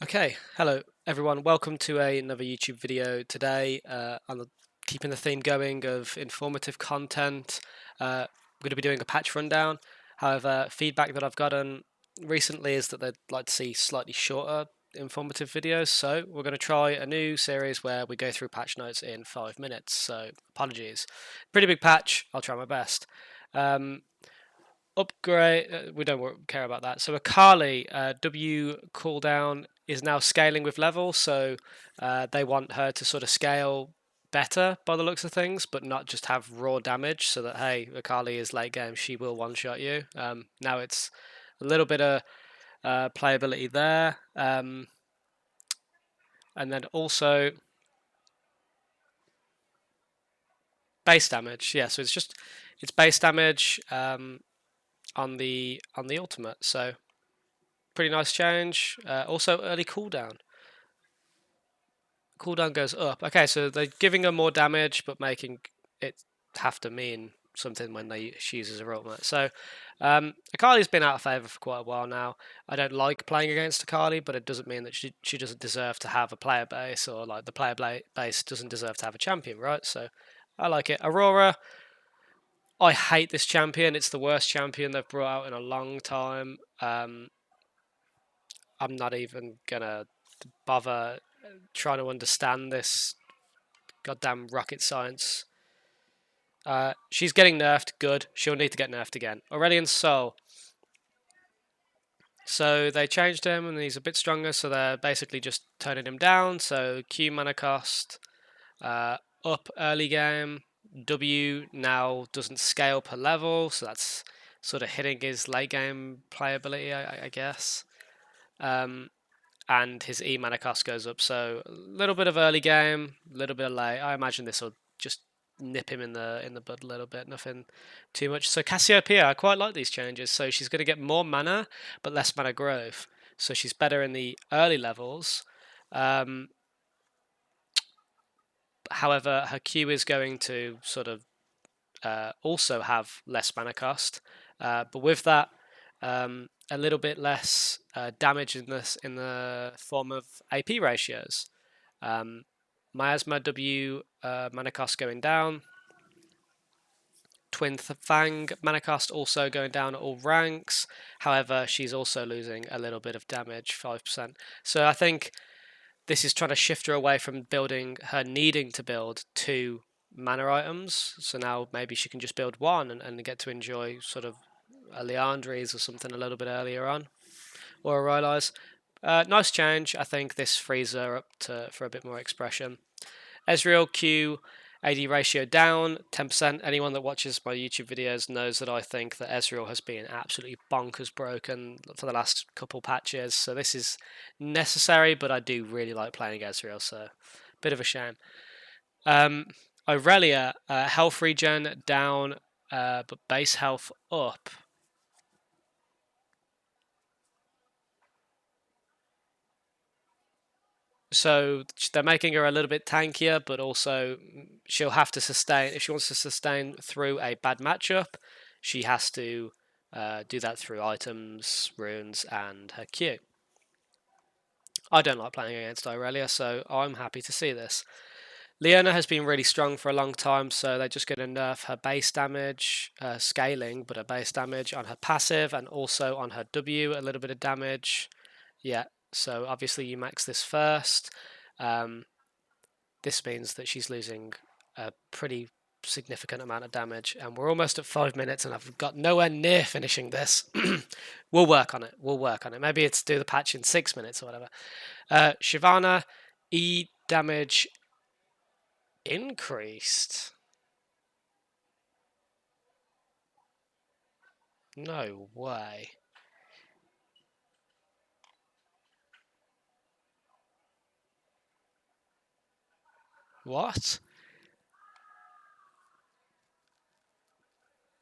Okay, hello everyone. Welcome to another YouTube video today. Keeping the theme going of informative content. I'm going to be doing a patch rundown. However, feedback that I've gotten recently is that they'd like to see slightly shorter informative videos. So we're going to try a new series where we go through patch notes in 5 minutes. So apologies. Pretty big patch. I'll try my best. Um, Upgrade, we don't care about that. So Akali, W cooldown is now scaling with level, so they want her to sort of scale better by the looks of things, but not just have raw damage. So that hey, Akali is late game, she will one shot you. Now it's a little bit of playability there, and then also base damage. Yeah, so it's base damage on the ultimate. So pretty nice change. Also early cooldown. Cooldown goes up. Okay, so they're giving her more damage, but making it have to mean something when she uses her ultimate. So Akali's been out of favour for quite a while now. I don't like playing against Akali, but it doesn't mean that she doesn't deserve to have a player base, or like the player base doesn't deserve to have a champion, right? So I like it. Aurora, I hate this champion. It's the worst champion they've brought out in a long time. I'm not even gonna bother trying to understand this goddamn rocket science. She's getting nerfed. Good. She'll need to get nerfed again. Aurelian Soul. So they changed him and he's a bit stronger, so they're basically just turning him down. So Q mana cost up early game. W now doesn't scale per level, so that's sort of hitting his late game playability, I guess. And his E mana cost goes up, so a little bit of early game, a little bit of late. I imagine this will just nip him in the bud a little bit, nothing too much. So Cassiopeia, I quite like these changes. So she's going to get more mana, but less mana growth. So she's better in the early levels. However, her Q is going to sort of also have less mana cost, but with that, a little bit less damage in the form of AP ratios. Miasma W mana cost going down. Twin Fang mana cost also going down at all ranks. However, she's also losing a little bit of damage, 5%. So I think this is trying to shift her away from building her needing to build two mana items. So now maybe she can just build one and get to enjoy sort of a Leandries or something a little bit earlier on, or a Rylai's. Nice change. I think this frees her up for a bit more expression. Ezreal Q AD ratio down 10%. Anyone that watches my YouTube videos knows that I think that Ezreal has been absolutely bonkers broken for the last couple patches. So this is necessary, but I do really like playing Ezreal, so bit of a shame. Aurelia, health regen down, but base health up. So they're making her a little bit tankier, but also she'll have to sustain. If she wants to sustain through a bad matchup, she has to do that through items, runes, and her Q. I don't like playing against Aurelia, so I'm happy to see this. Leona has been really strong for a long time, so they're just going to nerf her base damage, scaling, but her base damage on her passive and also on her W, a little bit of damage. Yeah, so obviously you max this first. This means that she's losing a pretty significant amount of damage, and we're almost at 5 minutes, and I've got nowhere near finishing this. We'll work on it. We'll work on it. Maybe it's do the patch in 6 minutes or whatever. Shyvana, E damage increased. No way. What?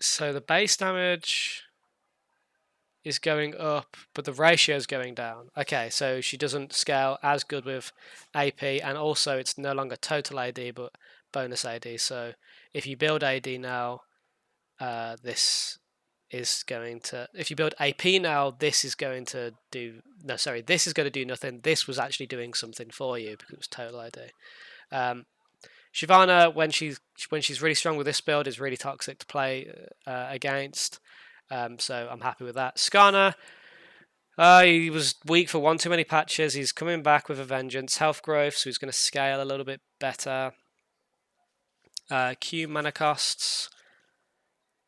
So the base damage is going up, but the ratio is going down. Okay, so she doesn't scale as good with AP, and also it's no longer total AD, but bonus AD. So if you build AD now, this is going to, if you build AP now, this is going to do, no, sorry, this is going to do nothing. This was actually doing something for you because it was total ID. Shyvana, when she's really strong with this build, is really toxic to play against. So I'm happy with that. Skarner, he was weak for one too many patches. He's coming back with a vengeance. Health growth, so he's going to scale a little bit better. Q mana costs.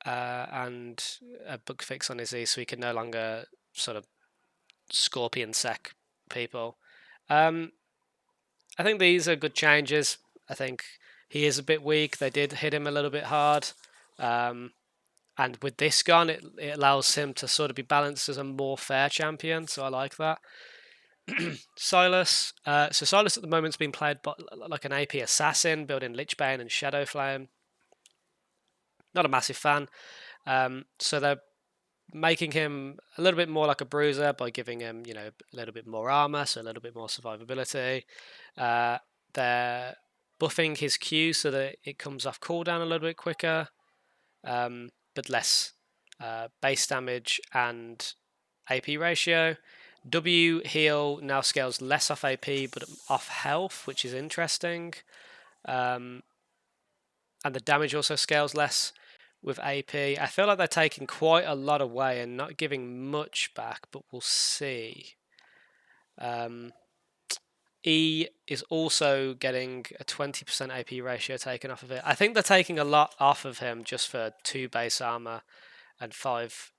And a bug fix on his E, so he can no longer sort of scorpion sec people. I think these are good changes. I think he is a bit weak. They did hit him a little bit hard. And with this gun, it allows him to sort of be balanced as a more fair champion, so I like that. Silas. So Silas at the moment's been played like an AP assassin, building Lichbane and Shadowflame. Not a massive fan. So they're making him a little bit more like a bruiser by giving him, a little bit more armor, so a little bit more survivability. They're buffing his Q so that it comes off cooldown a little bit quicker, but less base damage and AP ratio. W heal now scales less off AP but off health, which is interesting. And the damage also scales less with AP. I feel like they're taking quite a lot away and not giving much back, but we'll see. E is also getting a 20% AP ratio taken off of it. I think they're taking a lot off of him just for 2 base armor and 5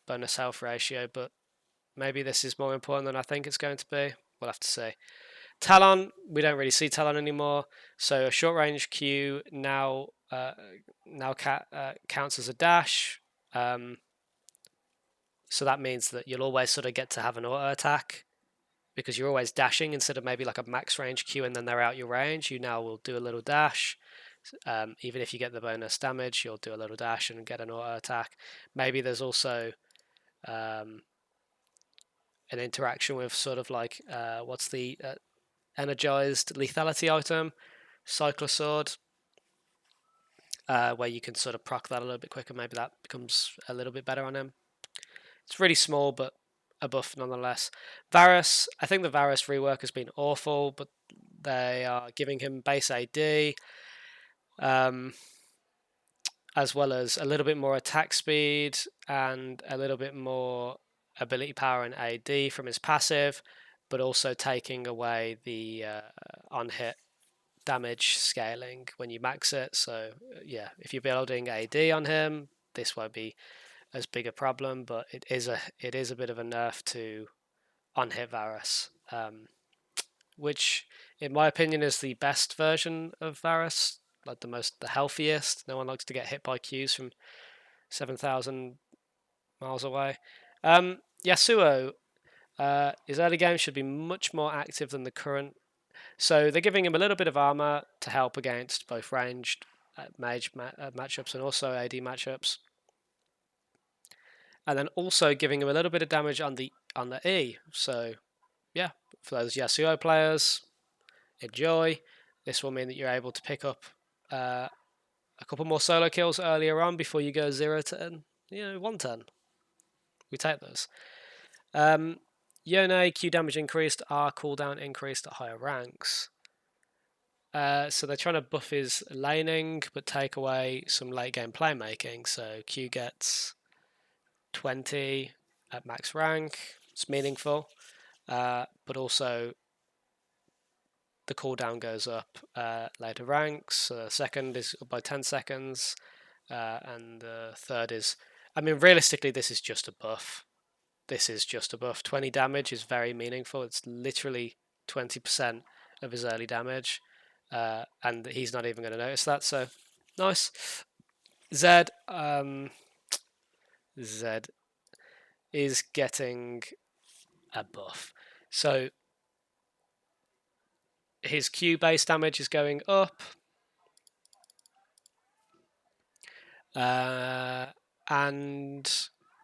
bonus health ratio, but maybe this is more important than I think it's going to be. We'll have to see. Talon, we don't really see Talon anymore, so a short range Q now counts as a dash. So that means that you'll always sort of get to have an auto attack because you're always dashing instead of maybe like a max range Q and then they're out your range. You now will do a little dash. Even if you get the bonus damage, you'll do a little dash and get an auto attack. Maybe there's also an interaction with sort of like what's the energized lethality item, Cyclosword, where you can sort of proc that a little bit quicker. Maybe that becomes a little bit better on him. It's really small, but a buff nonetheless. Varus, I think the Varus rework has been awful, but they are giving him base AD, as well as a little bit more attack speed and a little bit more ability power and AD from his passive, but also taking away the on-hit damage scaling when you max it. So yeah, if you're building AD on him, this won't be as big a problem, but it is a bit of a nerf to on-hit Varus, which in my opinion is the best version of Varus, like the healthiest. No one likes to get hit by Qs from 7,000 miles away. Yasuo, his early game should be much more active than the current. So they're giving him a little bit of armor to help against both ranged mage matchups and also AD matchups, and then also giving him a little bit of damage on the E. So yeah, for those Yasuo players, enjoy. This will mean that you're able to pick up a couple more solo kills earlier on before you go 0-10. 1-10. We take those. Yone, Q damage increased, R cooldown increased at higher ranks. So they're trying to buff his laning, but take away some late game playmaking. So Q gets 20 at max rank. It's meaningful, but also the cooldown goes up later ranks. Second is up by 10 seconds, and the third is, realistically, this is just a buff. 20 damage is very meaningful. It's literally 20% of his early damage, and he's not even going to notice that. So nice. Zed is getting a buff. So his Q base damage is going up. And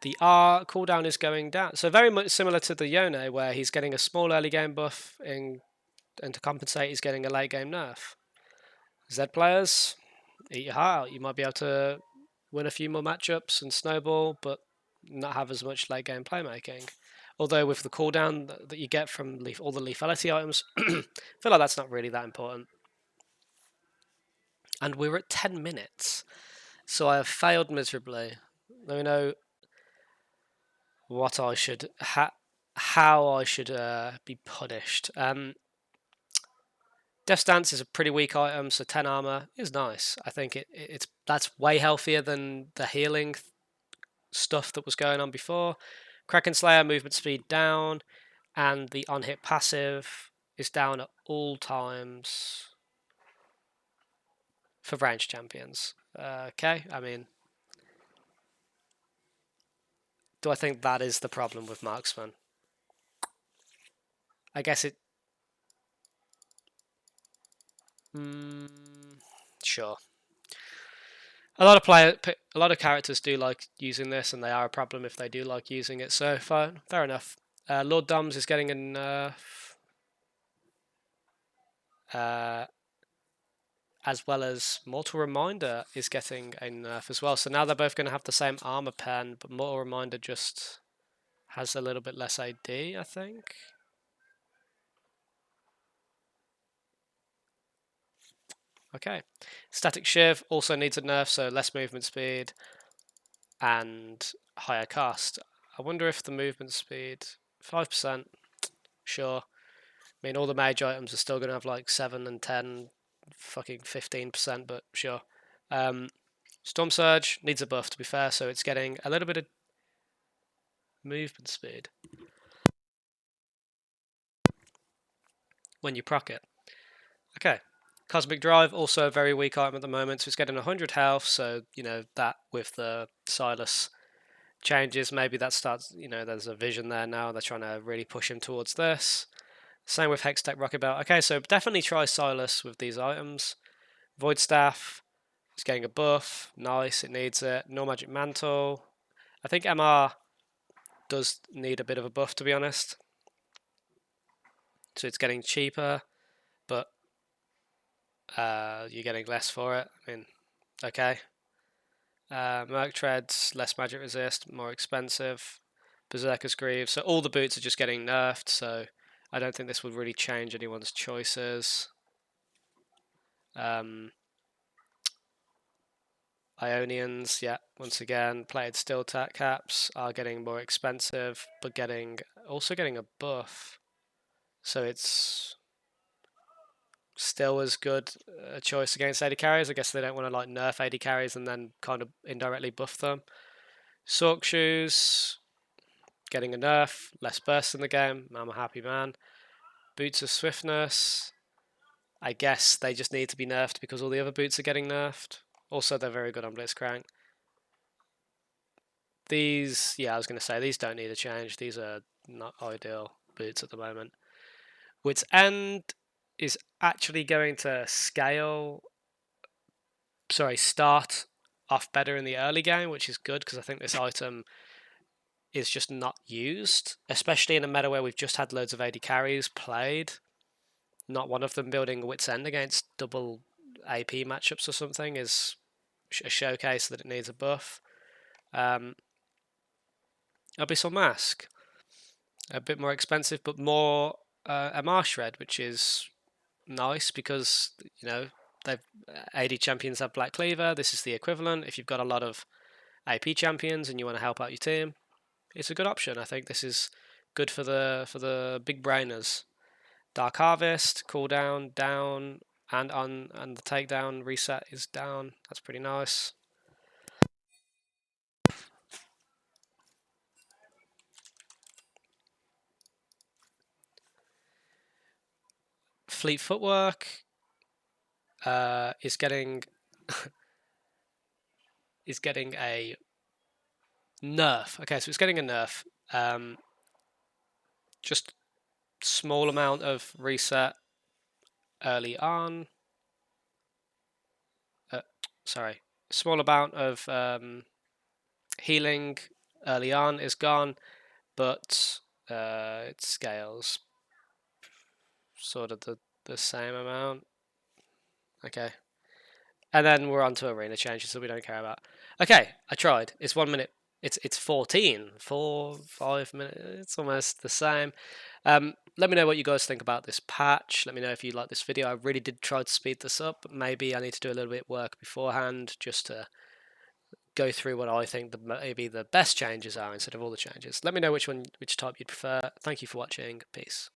the R cooldown is going down. So very much similar to the Yone, where he's getting a small early game buff, and to compensate, he's getting a late game nerf. Zed players, eat your heart out. You might be able to win a few more matchups and snowball, but not have as much late game playmaking. Although with the cooldown that you get from all the lethality items, I feel like that's not really that important. And we're at 10 minutes, so I have failed miserably. Let me know what I should how I should be punished. Death Stance is a pretty weak item, so 10 armor is nice. I think that's way healthier than the healing stuff that was going on before. Kraken Slayer movement speed down, and the on hit passive is down at all times for range champions. Okay, I mean, do I think that is the problem with marksman? I guess it. Sure. A lot of characters do like using this, and they are a problem if they do like using it. So fine, fair enough. Lord Doms is getting a nerf, as well as Mortal Reminder is getting a nerf as well. So now they're both going to have the same armor pen, but Mortal Reminder just has a little bit less AD, I think. Okay. Static Shiv also needs a nerf, so less movement speed and higher cast. I wonder if the movement speed 5%. Sure. I mean, all the mage items are still going to have like 7 and 10, fucking 15%, but sure. Storm Surge needs a buff, to be fair, so it's getting a little bit of movement speed when you proc it. Okay. Cosmic Drive, also a very weak item at the moment, so it's getting 100 health, so, that with the Silas changes, maybe that starts, there's a vision there now, they're trying to really push him towards this. Same with Hextech Rocket Belt. Okay, so definitely try Silas with these items. Void Staff is getting a buff. Nice, it needs it. No Magic Mantle. I think MR does need a bit of a buff, to be honest. So it's getting cheaper, but you're getting less for it. I mean, okay. Merc Treads, less magic resist, more expensive. Berserker's Greaves. So all the boots are just getting nerfed, so I don't think this would really change anyone's choices. Ionians, yeah, once again, plated steel caps are getting more expensive, but also getting a buff. So it's still as good a choice against AD carries. I guess they don't want to like nerf AD carries and then kind of indirectly buff them. Sork Shoes getting a nerf, less burst in the game. I'm a happy man. Boots of Swiftness. I guess they just need to be nerfed because all the other boots are getting nerfed. Also, they're very good on Blitzcrank. These, yeah, I was going to say, these don't need a change. These are not ideal boots at the moment. Wits End is actually going to start off better in the early game, which is good because I think this item is just not used, especially in a meta where we've just had loads of AD carries played. Not one of them building Wits End against double AP matchups or something is a showcase that it needs a buff. Abyssal Mask, a bit more expensive, but more MR Shred, which is nice because they've AD champions have Black Cleaver. This is the equivalent. If you've got a lot of AP champions and you want to help out your team, it's a good option. I think this is good for the big brainers. Dark Harvest, cooldown down, and the takedown reset is down. That's pretty nice. Fleet Footwork is getting is getting a nerf. Okay, so it's getting a nerf. Just small amount of reset early on. Small amount of healing early on is gone, but it scales sort of the same amount. Okay. And then we're on to arena changes that we don't care about. Okay, I tried. It's 1 minute it's 14, 5 minutes. It's almost the same. Let me know what you guys think about this patch. Let me know if you like this video. I really did try to speed this up. Maybe I need to do a little bit of work beforehand just to go through what I think maybe the best changes are instead of all the changes. Let me know which type you'd prefer. Thank you for watching. Peace.